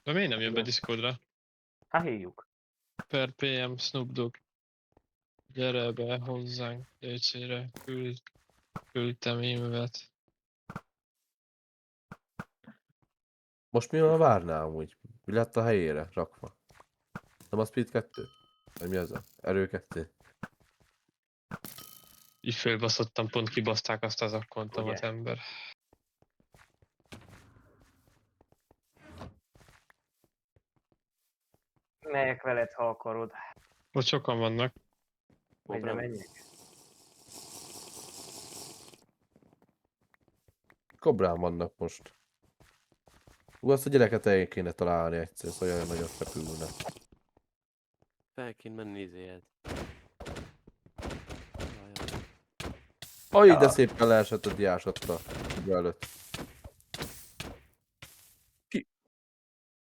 De miért nem jön be Discordra? Hát hívjuk. Per PM Snoop Dogg. Gyere be hozzánk, DC-re, küldtem e-mailet. Most mi van várnál amúgy? Mi lett a helyére rakva? Nem a Speed 2? Vagy mi az a? Erő 2? Így fölbaszottam, pont kibaszták azt az akkontomat Ugye? ember. Megyek veled, ha akarod. Ott sokan vannak. Vagy nem menjek? Kobrán vannak most. Azt a gyereket el kéne találni egyszer, szóval olyan nagyot repülne. Fel kéne menni izéhez. Aj, de szépen leesett a diásodra. Előtt.